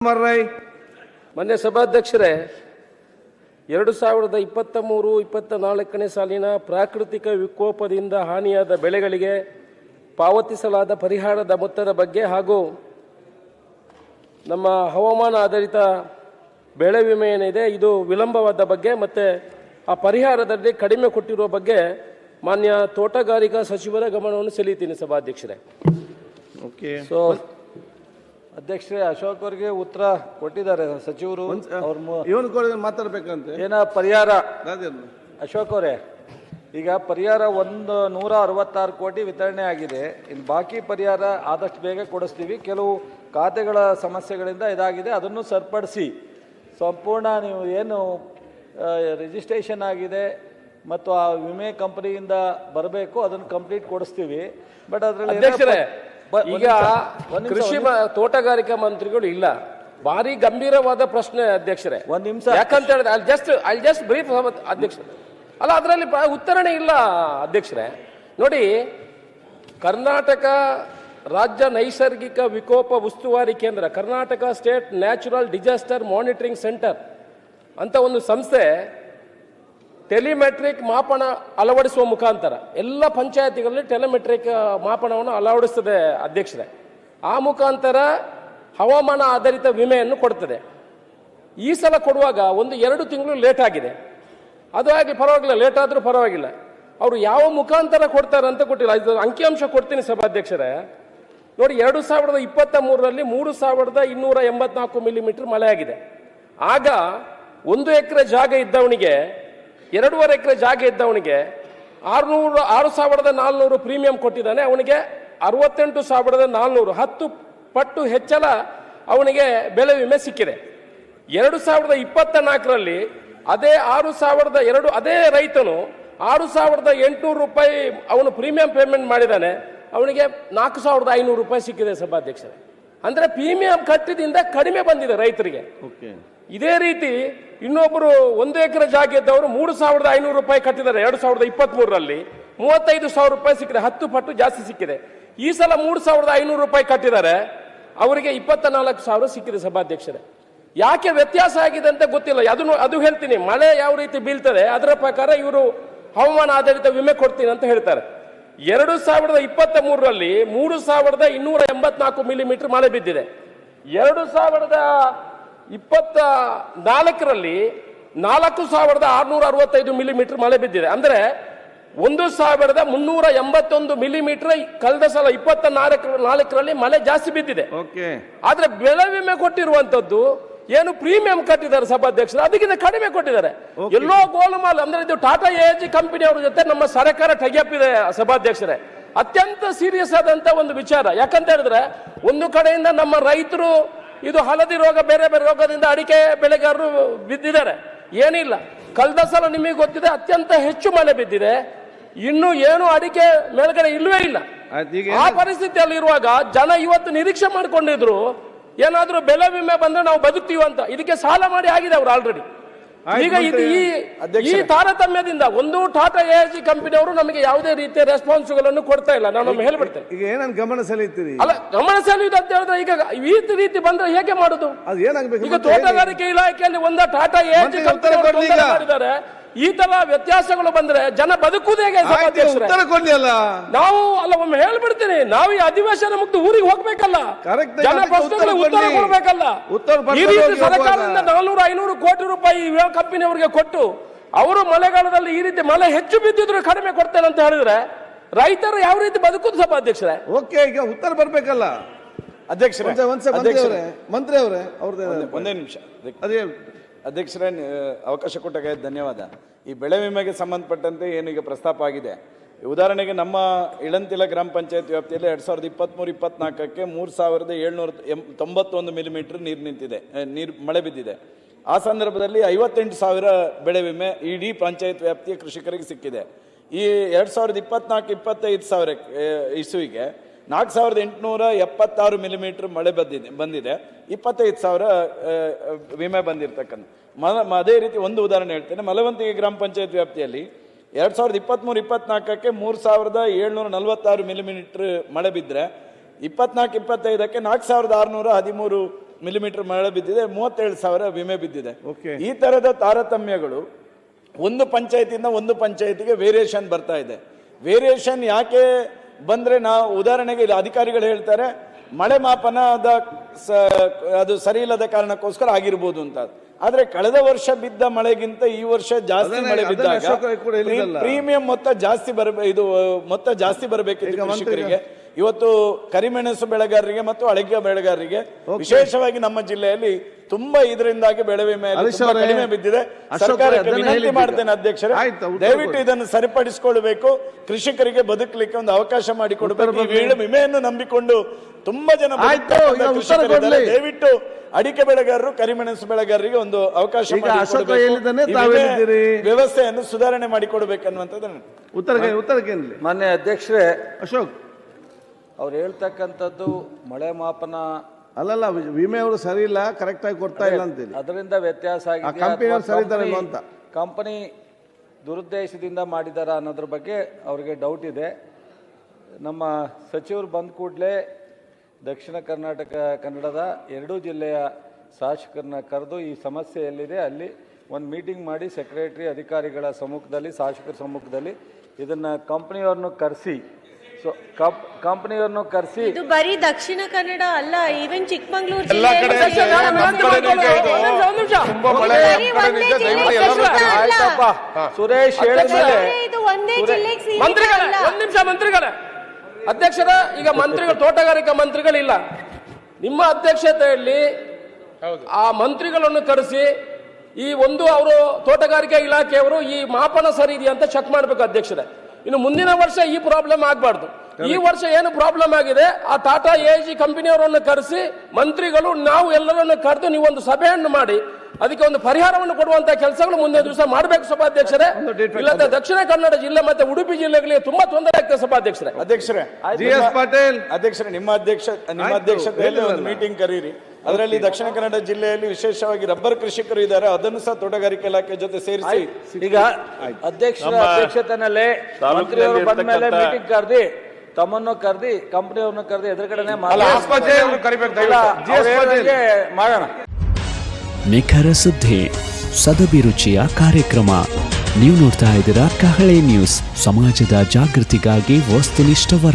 ಮಾನ್ಯ ಸಭಾಧ್ಯಕ್ಷರೇ, 2023-24 ಸಾಲಿನ ಪ್ರಾಕೃತಿಕ ವಿಕೋಪದಿಂದ ಹಾನಿಯಾದ ಬೆಳೆಗಳಿಗೆ ಪಾವತಿಸಲಾದ ಪರಿಹಾರದ ಮೊತ್ತದ ಬಗ್ಗೆ ಹಾಗೂ ನಮ್ಮ ಹವಾಮಾನ ಆಧಾರಿತ ಬೆಳೆ ವಿಮೆ ಏನಿದೆ ಇದು ವಿಳಂಬವಾದ ಬಗ್ಗೆ ಮತ್ತು ಆ ಪರಿಹಾರದಲ್ಲಿ ಕಡಿಮೆ ಕೊಟ್ಟಿರುವ ಬಗ್ಗೆ ಮಾನ್ಯ ತೋಟಗಾರಿಕಾ ಸಚಿವರ ಗಮನವನ್ನು ಸೆಳೀತೀನಿ ಸಭಾಧ್ಯಕ್ಷರೇ. ಓಕೆ. ಸೊ ಅಧ್ಯಕ್ಷರೇ, ಅಶೋಕ್ ಅವರಿಗೆ ಉತ್ತರ ಕೊಟ್ಟಿದ್ದಾರೆ ಸಚಿವರು. ಇವನು ಮಾತಾಡ್ಬೇಕಂತೆ ಏನ ಪರಿಹಾರ ರಾಜೇಂದ್ರ ಅಶೋಕ್ ಅವರೇ, ಈಗ ಪರಿಹಾರ 166 ಕೋಟಿ ವಿತರಣೆ ಆಗಿದೆ. ಇನ್ನು ಬಾಕಿ ಪರಿಹಾರ ಆದಷ್ಟು ಬೇಗ ಕೊಡಿಸ್ತೀವಿ. ಕೆಲವು ಖಾತೆಗಳ ಸಮಸ್ಯೆಗಳಿಂದ ಇದಾಗಿದೆ, ಅದನ್ನು ಸರಿಪಡಿಸಿ ಸಂಪೂರ್ಣ ನೀವು ಏನು ರಿಜಿಸ್ಟ್ರೇಷನ್ ಆಗಿದೆ ಮತ್ತು ಆ ವಿಮೆ ಕಂಪನಿಯಿಂದ ಬರಬೇಕು ಅದನ್ನು ಕಂಪ್ಲೀಟ್ ಕೊಡಿಸ್ತೀವಿ. ಬಟ್ ಅದರಲ್ಲಿ ಈಗ ಕೃಷಿ ತೋಟಗಾರಿಕಾ ಮಂತ್ರಿಗಳು ಇಲ್ಲ. ಭಾರಿ ಗಂಭೀರವಾದ ಪ್ರಶ್ನೆ ಅಧ್ಯಕ್ಷರೇ. ಒಂದ್ ನಿಮಿಷ ಯಾಕಂತ ಹೇಳಿದ್ರೆ ಅಲ್ಲಿ ಜಸ್ಟ್ ಬ್ರೀಫ್ ಅಧ್ಯಕ್ಷರೇ, ಅಲ್ಲ ಅದರಲ್ಲಿ ಉತ್ತರಣೆ ಇಲ್ಲ ಅಧ್ಯಕ್ಷರೇ. ನೋಡಿ, ಕರ್ನಾಟಕ ರಾಜ್ಯ ನೈಸರ್ಗಿಕ ವಿಕೋಪ ಉಸ್ತುವಾರಿ ಕೇಂದ್ರ, Karnataka state natural disaster monitoring centre ಅಂತ ಒಂದು ಸಂಸ್ಥೆ ಟೆಲಿಮೆಟ್ರಿಕ್ ಮಾಪನ ಅಳವಡಿಸುವ ಮುಖಾಂತರ ಎಲ್ಲ ಪಂಚಾಯತಿಗಳಲ್ಲಿ ಟೆಲಿಮೆಟ್ರಿಕ್ ಮಾಪನವನ್ನು ಅಳವಡಿಸ್ತದೆ ಅಧ್ಯಕ್ಷರೇ. ಆ ಮುಖಾಂತರ ಹವಾಮಾನ ಆಧಾರಿತ ವಿಮೆಯನ್ನು ಕೊಡ್ತದೆ. ಈ ಸಲ ಕೊಡುವಾಗ 1-2 ತಿಂಗಳು ಲೇಟ್ ಆಗಿದೆ. ಅದು ಆಗಲಿ ಪರವಾಗಿಲ್ಲ, ಲೇಟ್ ಆದರೂ ಪರವಾಗಿಲ್ಲ. ಅವರು ಯಾವ ಮುಖಾಂತರ ಕೊಡ್ತಾರೆ ಅಂತ ಕೊಟ್ಟಿಲ್ಲ. ಇದು ಅಂಕಿಅಂಶ ಕೊಡ್ತೀನಿ ಸಭಾಧ್ಯಕ್ಷರೇ. ನೋಡಿ, 2023ರಲ್ಲಿ 3284 ಮಿಲಿಮೀಟರ್ ಮಳೆ ಆಗಿದೆ. ಆಗ 1 ಎಕರೆ ಜಾಗ ಇದ್ದವನಿಗೆ, 2.5 ಎಕರೆ ಜಾಗ ಇದ್ದವನಿಗೆ 6,400 ಪ್ರೀಮಿಯಂ ಕೊಟ್ಟಿದ್ದಾನೆ. ಅವನಿಗೆ 68,400, 10 ಪಟ್ಟು ಹೆಚ್ಚಳ ಅವನಿಗೆ ಬೆಳೆ ವಿಮೆ ಸಿಕ್ಕಿದೆ. 2024ರಲ್ಲಿ ಅದೇ 6,200 ಅದೇ ರೈತನು 6,800 ರೂಪಾಯಿ ಅವನು ಪ್ರೀಮಿಯಂ ಪೇಮೆಂಟ್ ಮಾಡಿದ್ದಾನೆ. ಅವನಿಗೆ 4,500 ರೂಪಾಯಿ ಸಿಕ್ಕಿದೆ ಸಭಾಧ್ಯಕ್ಷರೇ. ಅಂದ್ರೆ ಪ್ರೀಮಿಯಂ ಕಟ್ಟಿದಿಂದ ಕಡಿಮೆ ಬಂದಿದೆ ರೈತರಿಗೆ. ಇದೇ ರೀತಿ ಇನ್ನೊಬ್ಬರು 1 ಎಕರೆ ಜಾಗ ಇದ್ದವರು 3,500 ರೂಪಾಯಿ ಕಟ್ಟಿದ್ದಾರೆ. 2023ರಲ್ಲಿ 35,000 ರೂಪಾಯಿ ಸಿಕ್ಕಿದೆ, 10 ಪಟ್ಟು ಜಾಸ್ತಿ ಸಿಕ್ಕಿದೆ. ಈ ಸಲ 3,500 ರೂಪಾಯಿ ಕಟ್ಟಿದ್ದಾರೆ, ಅವರಿಗೆ 24,000 ಸಿಕ್ಕಿದೆ ಸಭಾಧ್ಯಕ್ಷರೇ. ಯಾಕೆ ವ್ಯತ್ಯಾಸ ಆಗಿದೆ ಅಂತ ಗೊತ್ತಿಲ್ಲ. ಅದು ಹೇಳ್ತೀನಿ, ಮಳೆ ಯಾವ ರೀತಿ ಬೀಳ್ತದೆ ಅದರ ಪ್ರಕಾರ ಇವರು ಹವಾಮಾನ ಆಧಾರಿತ ವಿಮೆ ಕೊಡ್ತೀನಿ ಅಂತ ಹೇಳ್ತಾರೆ. 2023ರಲ್ಲಿ 3,284 ಮಿಲಿಮೀಟರ್ ಮಳೆ ಬಿದ್ದಿದೆ. 2024ರಲ್ಲಿ 4,665 ಮಿಲಿಮೀಟರ್ ಮಳೆ ಬಿದ್ದಿದೆ. ಅಂದ್ರೆ 1,381 ಮಿಲಿಮೀಟರ್ ಕಳೆದ ಸಲ 24ರಲ್ಲಿ ಮಳೆ ಜಾಸ್ತಿ ಬಿದ್ದಿದೆ. ಆದ್ರೆ ಬೆಳೆ ವಿಮೆ ಕೊಟ್ಟಿರುವಂತದ್ದು ಏನು ಪ್ರೀಮಿಯಂ ಕಟ್ಟಿದ್ದಾರೆ ಸಭಾಧ್ಯಕ್ಷರು, ಅದಕ್ಕಿಂತ ಕಡಿಮೆ ಕೊಟ್ಟಿದ್ದಾರೆ. ಎಲ್ಲೋ ಗೋಲುಮಾಲ್. ಅಂದ್ರೆ ಇದು ಟಾಟಾ ಎಜಿ ಕಂಪನಿ ಅವರ ಜೊತೆ ನಮ್ಮ ಸರ್ಕಾರ ಟೈಅಪ್ ಇದೆ ಸಭಾಧ್ಯಕ್ಷರೇ. ಅತ್ಯಂತ ಸೀರಿಯಸ್ ಆದಂತ ಒಂದು ವಿಚಾರ. ಯಾಕಂತ ಹೇಳಿದ್ರೆ ಒಂದು ಕಡೆಯಿಂದ ನಮ್ಮ ರೈತರು ಇದು ಹಳದಿ ರೋಗ, ಬೇರೆ ಬೇರೆ ರೋಗದಿಂದ ಅಡಿಕೆ ಬೆಳೆಗಾರರು ಬಿದ್ದಿದ್ದಾರೆ. ಏನಿಲ್ಲ, ಕಳೆದ ಸಲ ನಿಮಗೆ ಗೊತ್ತಿದೆ ಅತ್ಯಂತ ಹೆಚ್ಚು ಮಳೆ ಬಿದ್ದಿದೆ. ಇನ್ನು ಏನು ಅಡಿಕೆ ಮೇಲ್ಗಡೆ ಇಲ್ವೇ ಇಲ್ಲ. ಆ ಪರಿಸ್ಥಿತಿಯಲ್ಲಿ ಇರುವಾಗ ಜನ ಇವತ್ತು ನಿರೀಕ್ಷೆ ಮಾಡ್ಕೊಂಡಿದ್ರು ಏನಾದ್ರೂ ಬೆಳೆ ವಿಮೆ ಬಂದ್ರೆ ನಾವು ಬದುಕ್ತೀವಿ ಅಂತ. ಇದಕ್ಕೆ ಸಾಲ ಮಾಡಿ ಆಗಿದೆ ಅವರು ಆಲ್ರೆಡಿ. ಈಗ ಈ ತಾರತಮ್ಯದಿಂದ ಒಂದು ಟಾಟಾ ಎಜಿ ಕಂಪನಿಯವರು ನಮಗೆ ಯಾವುದೇ ರೀತಿಯ ರೆಸ್ಪಾನ್ಸ್ಗಳನ್ನು ಕೊಡ್ತಾ ಇಲ್ಲ. ನಾನು ಹೇಳ್ಬಿಡ್ತೇನೆ. ಈಗ ಏನನ್ನು ಗಮನ ಸೆಳೆಯುತ್ತೀರಿ? ಅಲ್ಲ, ಗಮನ ಸೆಳೆಯುವುದು ಅಂತ ಹೇಳಿದ್ರೆ ಈಗ ಈ ರೀತಿ ಬಂದ್ರೆ ಹೇಗೆ ಮಾಡುದು? ಈಗ ತೋಟಗಾರಿಕೆ ಇಲಾಖೆಯಲ್ಲಿ ಒಂದು ಟಾಟಾ ಎಜಿ ಕಂಪನಿ ಮಾಡಿದ್ದಾರೆ. ಈ ತರ ವ್ಯತ್ಯಾಸಗಳು ಬಂದ್ರೆ ಜನ ಬದುಕುವುದು ಹೇಗೆ? ನಾವು ಅಲ್ಲ, ಒಮ್ಮೆ ಹೇಳ್ಬಿಡ್ತೀನಿ, ನಾವು ಈ ಅಧಿವೇಶನ ಮುಕ್ತ ಊರಿಗೆ ಹೋಗ್ಬೇಕಲ್ಲ, ಜನ ಪ್ರಶ್ನೆಗಳಿಗೆ ಉತ್ತರ ಕೊಡ್ಬೇಕಲ್ಲ. ಈ ರೀತಿ ಸರ್ಕಾರದಿಂದ 400-500 ಕೋಟಿ ರೂಪಾಯಿ ಕಂಪನಿಯವರಿಗೆ ಕೊಟ್ಟು ಅವರು ಮಳೆಗಾಲದಲ್ಲಿ ಈ ರೀತಿ ಮಳೆ ಹೆಚ್ಚು ಬಿದ್ದಿದ್ರು ಕಡಿಮೆ ಕೊಡ್ತೇನೆ ಅಂತ ಹೇಳಿದ್ರೆ ರೈತರು ಯಾವ ರೀತಿ ಬದುಕುದು ಸಭಾಧ್ಯಕ್ಷರೇ? ಓಕೆ, ಈಗ ಉತ್ತರ ಬರ್ಬೇಕಲ್ಲ ಅಧ್ಯಕ್ಷರೇ. ಮಂತ್ರಿ ಅವರೇ, ಅವ್ರದ್ದು ಒಂದೇ ನಿಮಿಷ. ಅಧ್ಯಕ್ಷರೇ, ಅವಕಾಶ ಕೊಟ್ಟಾಗ ಧನ್ಯವಾದ. ಈ ಬೆಳೆ ವಿಮೆಗೆ ಸಂಬಂಧಪಟ್ಟಂತೆ ಏನೀಗ ಪ್ರಸ್ತಾಪ ಆಗಿದೆ. ಉದಾಹರಣೆಗೆ ನಮ್ಮ ಇಳಂತಿಲ ಗ್ರಾಮ ಪಂಚಾಯತ್ ವ್ಯಾಪ್ತಿಯಲ್ಲಿ 2023-24ಕ್ಕೆ 3,791 ಮಿಲಿಮೀಟರ್ ನೀರು ಮಳೆ ಬಿದ್ದಿದೆ. ಆ ಸಂದರ್ಭದಲ್ಲಿ 58,000 ಬೆಳೆ ವಿಮೆ ಇಡೀ ಪಂಚಾಯತ್ ವ್ಯಾಪ್ತಿಯ ಕೃಷಿಕರಿಗೆ ಸಿಕ್ಕಿದೆ. ಈ 2024-25 ಇಸುವಿಗೆ 4,876 ಮಿಲಿಮೀಟರ್ ಮಳೆ ಬಂದಿದೆ. 25,000 ವಿಮೆ ಬಂದಿರತಕ್ಕಂಥ. ಅದೇ ರೀತಿ ಒಂದು ಉದಾಹರಣೆ ಹೇಳ್ತೇನೆ. ಮಲವಂತಿಗೆ ಗ್ರಾಮ ಪಂಚಾಯತ್ ವ್ಯಾಪ್ತಿಯಲ್ಲಿ 2023-24ಕ್ಕೆ 3,746 ಮಿಲಿಮೀಟರ್ ಮಳೆ ಬಿದ್ದರೆ 24-25ಕ್ಕೆ 4,613 ಮಿಲಿಮೀಟರ್ ಮಳೆ ಬಿದ್ದಿದೆ, 37,000 ವಿಮೆ ಬಿದ್ದಿದೆ. Okay. ಈ ತರದ ತಾರತಮ್ಯಗಳು ಒಂದು ಪಂಚಾಯತಿಯಿಂದ ಒಂದು ಪಂಚಾಯತಿಗೆ ವೇರಿಯೇಷನ್ ಬರ್ತಾ ಇದೆ. ವೇರಿಯೇಷನ್ ಯಾಕೆ ಬಂದ್ರೆ ನಾವು ಉದಾಹರಣೆಗೆ ಇಲ್ಲಿ ಅಧಿಕಾರಿಗಳು ಹೇಳ್ತಾರೆ ಮಳೆ ಮಾಪನದ ಅದು ಸರಿ ಇಲ್ಲದ ಕಾರಣಕ್ಕೋಸ್ಕರ ಆಗಿರ್ಬೋದು ಅಂತ. ಆದ್ರೆ ಕಳೆದ ವರ್ಷ ಬಿದ್ದ ಮಳೆಗಿಂತ ಈ ವರ್ಷ ಜಾಸ್ತಿ ಮಳೆ ಬಿದ್ದಾಗ ಅಶೋಕ್ ಕೂಡ ಹೇಳಿದ್ರಲ್ಲ. ಪ್ರೀಮಿಯಂ ಮೊತ್ತ ಜಾಸ್ತಿ ಬರಬೇಕಿತ್ತು ಕೃಷಿಕರಿಗೆ. ಇವತ್ತು ಕರಿಮೆಣಸು ಬೆಳೆಗಾರರಿಗೆ ಮತ್ತು ಅಡಿಕೆ ಬೆಳೆಗಾರರಿಗೆ ವಿಶೇಷವಾಗಿ ನಮ್ಮ ಜಿಲ್ಲೆಯಲ್ಲಿ ತುಂಬಾ ಇದರಿಂದಾಗಿ ಬೆಳೆ ವಿಮೆ ಕಡಿಮೆ ಬಿದ್ದಿದೆ. ಸರ್ಕಾರಕ್ಕೆ ವಿನಂತಿ ಮಾಡ್ತೇನೆ ಅಧ್ಯಕ್ಷರೇ, ದಯವಿಟ್ಟು ಇದನ್ನು ಸರಿಪಡಿಸಿಕೊಳ್ಳಬೇಕು. ಕೃಷಿಕರಿಗೆ ಬದುಕಲಿಕ್ಕೆ ಒಂದು ಅವಕಾಶ ಮಾಡಿಕೊಡಬೇಕು. ವಿಮೆಯನ್ನು ನಂಬಿಕೊಂಡು ತುಂಬಾ ಜನ ಕೃಷಿಕರಿದ್ದಾರೆ. ದಯವಿಟ್ಟು ಅಡಿಕೆ ಬೆಳೆಗಾರರು ಕರಿಮೆಣಸು ಬೆಳೆಗಾರರಿಗೆ ಒಂದು ಅವಕಾಶ ವ್ಯವಸ್ಥೆಯನ್ನು ಸುಧಾರಣೆ ಮಾಡಿಕೊಡ್ಬೇಕನ್ನುವಂಥದ್ದು ಉತ್ತರಕ್ಕೆ ಮಾನ್ಯ ಅಧ್ಯಕ್ಷರೇ, ಅಶೋಕ್ ಅವ್ರು ಹೇಳ್ತಕ್ಕಂಥದ್ದು ಮಳೆ ಮಾಪನ ಅಲ್ಲಲ್ಲ, ವಿಮೆ ಅವರು ಸರಿ ಇಲ್ಲ, ಕರೆಕ್ಟ್ ಆಗಿ ಕೊಡ್ತಾ ಇಲ್ಲ ಅಂತೇಳಿ ಅದರಿಂದ ವ್ಯತ್ಯಾಸ ಆಗಿದೆ. ಕಂಪನಿ ದುರುದ್ದೇಶದಿಂದ ಮಾಡಿದಾರ ಅನ್ನೋದ್ರ ಬಗ್ಗೆ ಅವ್ರಿಗೆ ಡೌಟ್ ಇದೆ. ನಮ್ಮ ಸಚಿವರು ಬಂದ ಕೂಡಲೇ ದಕ್ಷಿಣ ಕರ್ನಾಟಕ ಕನ್ನಡದ 2 ಜಿಲ್ಲೆಯ ಶಾಸಕರನ್ನ ಕರೆದು ಈ ಸಮಸ್ಯೆ ಎಲ್ಲಿದೆ ಅಲ್ಲಿ ಒಂದು ಮೀಟಿಂಗ್ ಮಾಡಿ ಸೆಕ್ರೆಟರಿ ಅಧಿಕಾರಿಗಳ ಸಮ್ಮುಖದಲ್ಲಿ ಶಾಸಕರ ಸಮ್ಮುಖದಲ್ಲಿ ಇದನ್ನ ಕಂಪನಿಯವ್ರನ್ನು ಕರೆಸಿ ಇದು ಬರೀ ದಕ್ಷಿಣ ಕನ್ನಡ ಅಲ್ಲ, ಈವನ್ ಚಿಕ್ಕಮಂಗ್ಳೂರು ಸುರೇಶ್ ಮಂತ್ರಿಗಳೇ, ಅಧ್ಯಕ್ಷರ ಈಗ ಮಂತ್ರಿಗಳು ತೋಟಗಾರಿಕಾ ಮಂತ್ರಿಗಳಿಲ್ಲ, ನಿಮ್ಮ ಅಧ್ಯಕ್ಷತೆಯಲ್ಲಿ ಆ ಮಂತ್ರಿಗಳನ್ನು ಕರೆಸಿ ಈ ಅವರು ತೋಟಗಾರಿಕಾ ಇಲಾಖೆಯವರು ಈ ಮಾಪನ ಸರಿ ಇದೆಯಾ ಅಂತ ಚೆಕ್ ಮಾಡ್ಬೇಕು ಅಧ್ಯಕ್ಷರೇ. ಇನ್ನು ಮುಂದಿನ ವರ್ಷ ಈ ಪ್ರಾಬ್ಲಮ್ ಆಗಬಾರ್ದು. ಈ ವರ್ಷ ಏನು ಪ್ರಾಬ್ಲಮ್ ಆಗಿದೆ ಆ ಟಾಟಾ ಎಜಿ ಕಂಪನಿಯವರನ್ನು ಕರೆಸಿ ಮಂತ್ರಿಗಳು ನಾವು ಎಲ್ಲರನ್ನು ಕರೆದು ನೀವೊಂದು ಸಭೆಯನ್ನು ಮಾಡಿ ಅದಕ್ಕೆ ಒಂದು ಪರಿಹಾರವನ್ನು ಕೊಡುವಂತಹ ಕೆಲಸಗಳು ಮುಂದಿನ ದಿವಸ ಮಾಡಬೇಕು ಸಭಾಧ್ಯಕ್ಷರೇ. ಇಲ್ಲದ ದಕ್ಷಿಣ ಕನ್ನಡ ಜಿಲ್ಲೆ ಮತ್ತೆ ಉಡುಪಿ ಜಿಲ್ಲೆಗಳಿಗೆ ತುಂಬಾ ತೊಂದರೆ ಆಗ್ತದೆ ಸಭಾಧ್ಯಕ್ಷರೇ. ಅಧ್ಯಕ್ಷರೇ ಪಾಟೀಲ್ ಅಧ್ಯಕ್ಷರೇ, ನಿಮ್ಮ ಅಧ್ಯಕ್ಷತೆಯಲ್ಲಿ ಒಂದು ಮೀಟಿಂಗ್ ಕರೀರಿ. ಅದರಲ್ಲಿ ದಕ್ಷಿಣ ಕನ್ನಡ ಜಿಲ್ಲೆಯಲ್ಲಿ ವಿಶೇಷವಾಗಿ ರಬ್ಬರ್ ಕೃಷಿಕರು ಇದ್ದಾರೆ, ಅದನ್ನು ಸಹ ತೋಟಗಾರಿಕೆ ಇಲಾಖೆ ಜೊತೆ ಸೇರಿಸಿ ಈಗ ಅಧ್ಯಕ್ಷರ ಅಧ್ಯಕ್ಷತೆನಲ್ಲೇ ಮಂತ್ರಿಯವರು ಬಂದ ಮೇಲೆ ಮೀಟಿಂಗ್ ಕರೆದಿ ತಮ್ಮನ್ನು ಕರೆದಿ ಕಂಪನಿಯವ್ರನ್ನ ಕರೆದಿ ಎದುರುಗಡೆ ಮಾಡೋಣ. ನಿಖರ ಸುದ್ದಿ, ಸದಭಿರುಚಿಯ ಕಾರ್ಯಕ್ರಮ. ನೀವು ನೋಡ್ತಾ ಇದ್ದೀರಾ ಕಹಳೆ ನ್ಯೂಸ್, ಸಮಾಜದ ಜಾಗೃತಿಗಾಗಿ ವಸ್ತುನಿಷ್ಠ ವರದಿ.